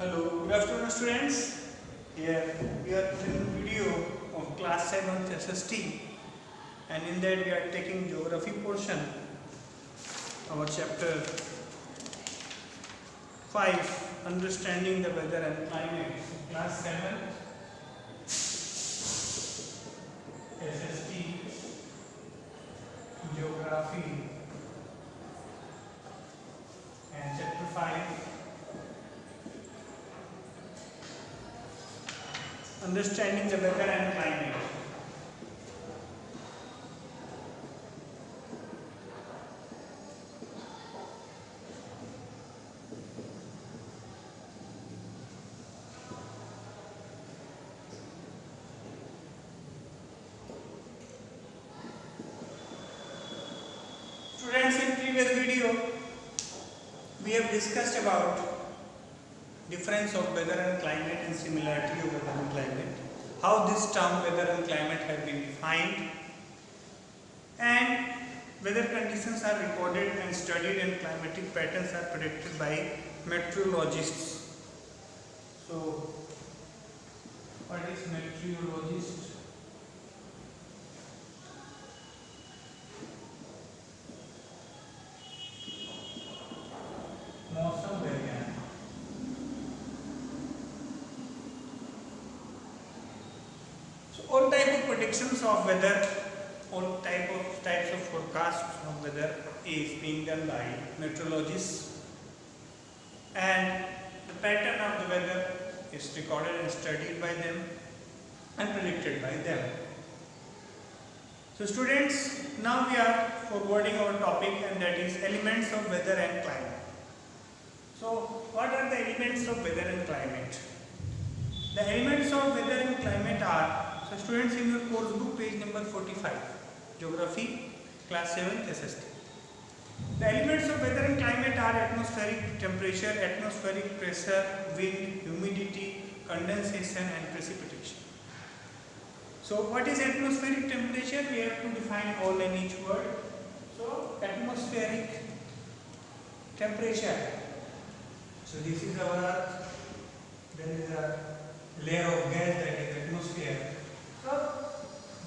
Hello, good afternoon students. Here we are taking video of class 7th SST, and in that we are taking geography portion, our chapter 5, understanding the weather and climate. So class 7 SST geography and chapter 5 understanding the weather and climate. Students, in previous video we have discussed about difference of weather and climate and similarity of weather and climate, how this term weather and climate have been defined, and weather conditions are recorded and studied and climatic patterns are predicted by meteorologists. So what is meteorologist? मौसम वैज्ञानिक. So all type of predictions of weather, all types of forecasts of weather is being done by meteorologists, and the pattern of the weather is recorded and studied by them and predicted by them. So students, now we are forwarding our topic, and that is elements of weather and climate. So what are the elements of weather and climate? The elements of weather and climate are, so students, in your course book page number 45, geography class 7th SST. The elements of weather and climate are atmospheric temperature, atmospheric pressure, wind, humidity, condensation and precipitation. So what is atmospheric temperature? We have to define all in each word. So atmospheric temperature. So this is our earth, there is a layer of gas, that is atmosphere. So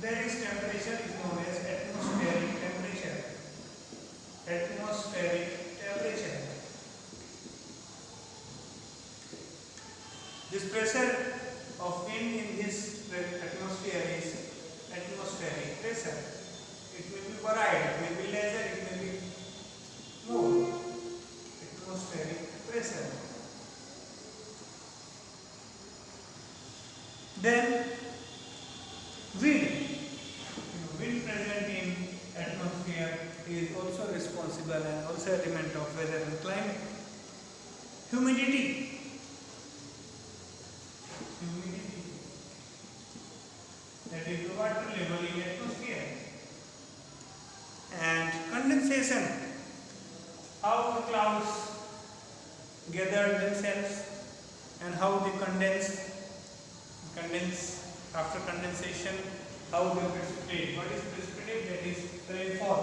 there is temperature is known as atmospheric temperature. Atmospheric temperature. This pressure of wind in this atmosphere is atmospheric pressure. It may be varied, it may be lesser, it may be more. Atmospheric pressure. Then wind. Wind present in atmosphere is also responsible and also element of weather and climate. Humidity. Humidity. That is the water level in atmosphere. And condensation. How the clouds gather themselves and how they condense after condensation, how they precipitate. What is precipitate? That is rainfall.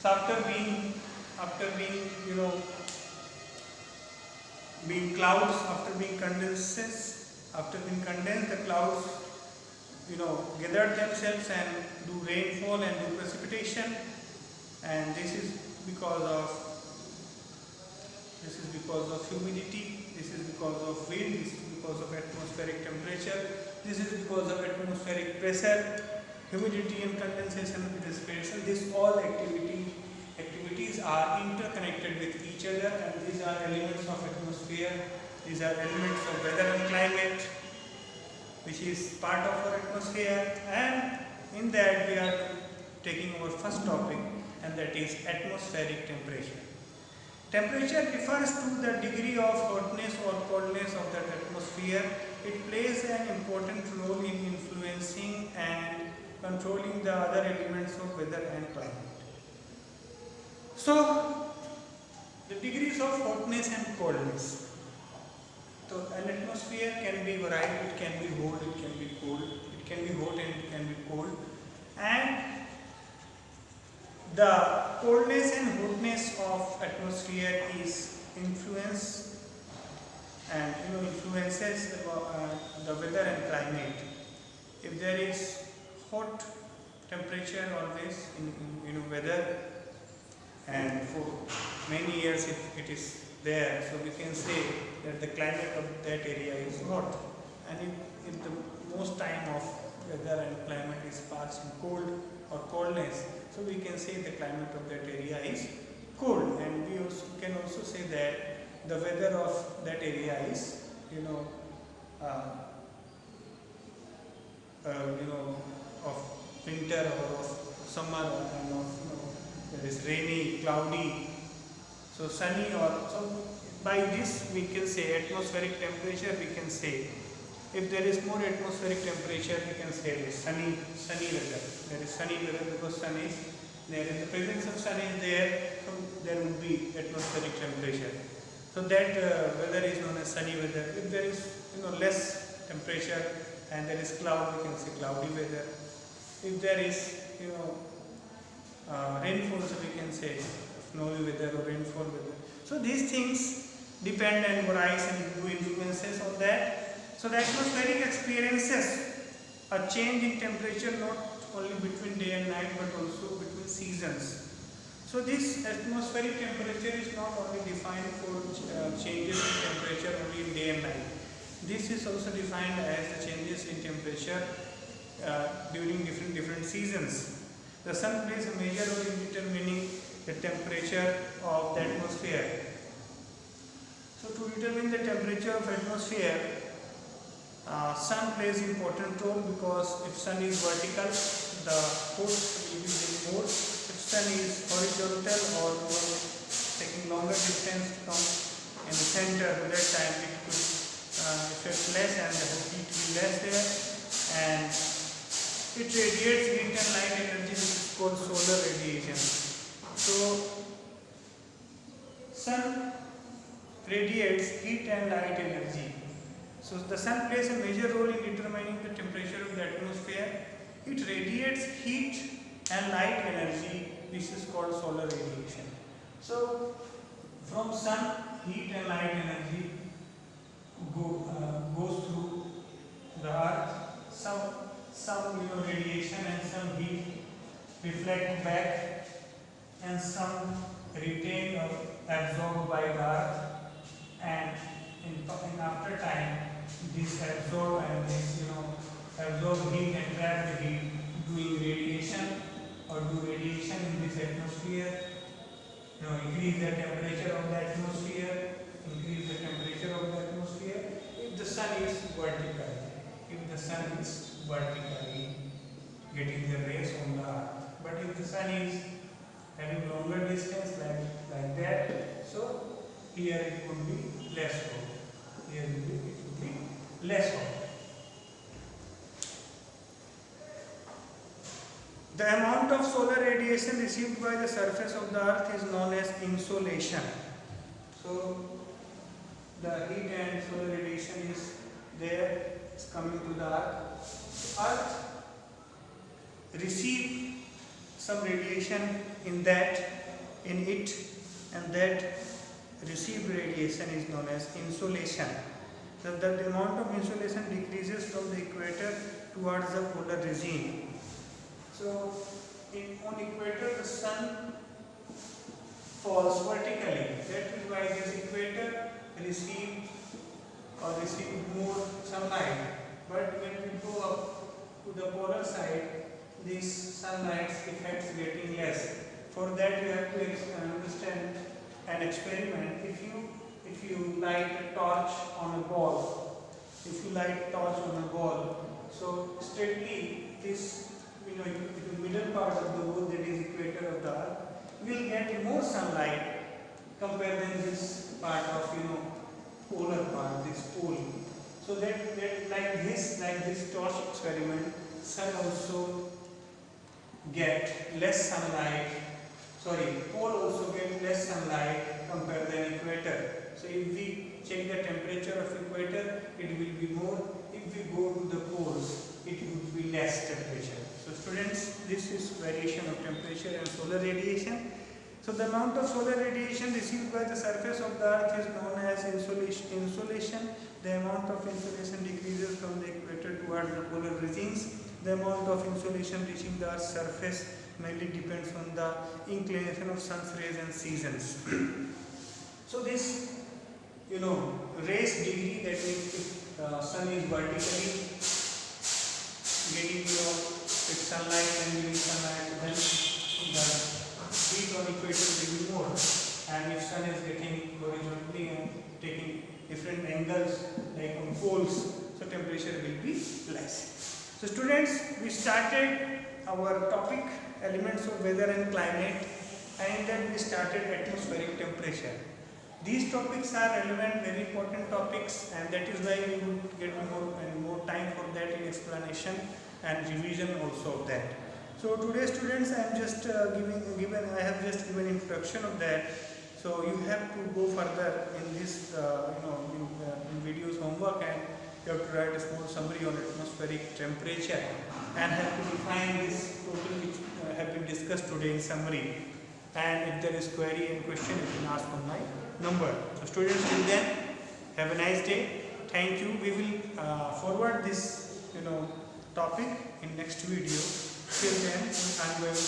So after being being clouds, after being condensed, the clouds gather themselves and do rainfall and do precipitation, and this is because of humidity, this is because of wind, this is because of atmospheric temperature, this is because of atmospheric pressure, humidity and condensation and precipitation. These all activities are interconnected with each other, and these are elements of atmosphere, these are elements of weather and climate, which is part of our atmosphere. And in that we are taking our first topic, and that is atmospheric temperature. Temperature refers to the degree of hotness or coldness of that atmosphere. It plays an important role in influencing and controlling the other elements of weather and climate. So the degrees of hotness and coldness. So an atmosphere can be varied, it can be hot, it can be cold, it can be hot and it can be cold. And the coldness and hotness of atmosphere is influenced and influences the weather and climate. If there is hot temperature always in weather, and for many years if it is there, so we can say that the climate of that area is hot. And if the most time of weather and climate is passed in cold or coldness, so we can say the climate of that area is cold. And we also can also say that the weather of that area is of winter or of summer, or kind of there is rainy, cloudy, so sunny, or so by this we can say atmospheric temperature. We can say if there is more atmospheric temperature, we can say there is sunny weather. There is sunny weather because sun is there. In the presence of sun is there, so there will be atmospheric temperature. So that weather is known as sunny weather. If there is less temperature and there is cloud, we can say cloudy weather. If there is rainfall, so we can say snowy weather or rainfall weather. So these things depend and varies and do influences on that. So the atmospheric experiences a change in temperature not only between day and night but also between seasons. So this atmospheric temperature is not only defined for changes in temperature only in day and night. This is also defined as the changes in temperature during different seasons. The sun plays a major role in determining the temperature of the atmosphere. So to determine the temperature of atmosphere, sun plays important role, because if sun is vertical, the force will be more. If sun is horizontal or taking longer distance to come in the center, at that time it could affect less and the heat will be less there, and it radiates heat and light energy, which is called solar radiation. So sun radiates heat and light energy. So the sun plays a major role in determining the temperature of the atmosphere. It radiates heat and light energy, which is called solar radiation. So from sun, heat and light energy goes through the earth. Some radiation and some heat reflect back, and some retained or absorbed by the earth, and in after time this absorb and this absorb heat and trap the heat, doing radiation or do radiation in this atmosphere, increase the temperature of the atmosphere, increase the temperature of the atmosphere. If the sun is vertically getting the rays on the earth, but if the sun is having longer distance like that, so here it would be less hot. Here it would be less hot. The amount of solar radiation received by the surface of the earth is known as insolation. So the heat and solar radiation is there, is coming to the earth. Earth receive some radiation in it, and that received radiation is known as insolation. The amount of insolation decreases from the equator towards the polar region. So on equator the sun falls vertically. That is why this equator receives more sunlight. But when we go up to the polar side, this sunlight effect is getting less. For that you have to understand an experiment. If you light a torch on a ball, so straightly this the middle part of the ball, that is equator of the earth, will get more sunlight compared than this part of polar part, this pole. So that like this torch experiment, sun also get less sunlight. Pole also get less sunlight compared than equator. So if we check the temperature of equator, it will be more. If we go to the poles, it will be less temperature. So students, this is variation of temperature and solar radiation. So the amount of solar radiation received by the surface of the earth is known as insolation, the amount of insolation decreases from the equator towards the polar regions. The amount of insolation reaching the Earth's surface mainly depends on the inclination of sun's rays and seasons. So this, rays degree, that means if sun is vertically getting its sunlight and giving sunlight, then the heat on equator will be more. And if sun is getting horizontally and taking different angles like on poles, so temperature will be less. So students, we started our topic elements of weather and climate, and then we started atmospheric temperature. These topics are relevant, very important topics, and that is why we would get more time for that in explanation and revision also of that. So today students, I am just I have just given introduction of that. So you have to go further in this in videos homework, and you have to write a small summary on atmospheric temperature and have to define this total which have been discussed today in summary. And if there is query and question, you can ask on my number. So students, till then, have a nice day. Thank you. We will forward this topic in next video. Till then, I'm going to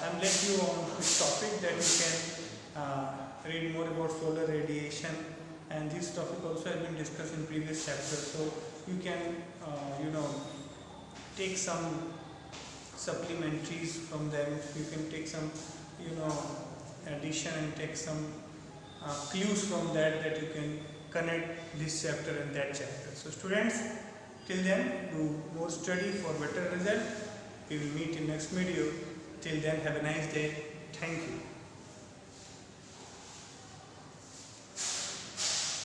I'm let you on this topic that you can read more about solar radiation, and this topic also has been discussed in previous chapters. So you can take some supplementaries from them. You can take some addition and take some clues from that you can connect this chapter and that chapter. So students, till then, do more study for better result. We will meet in next video. Till then, have a nice day. Thank you.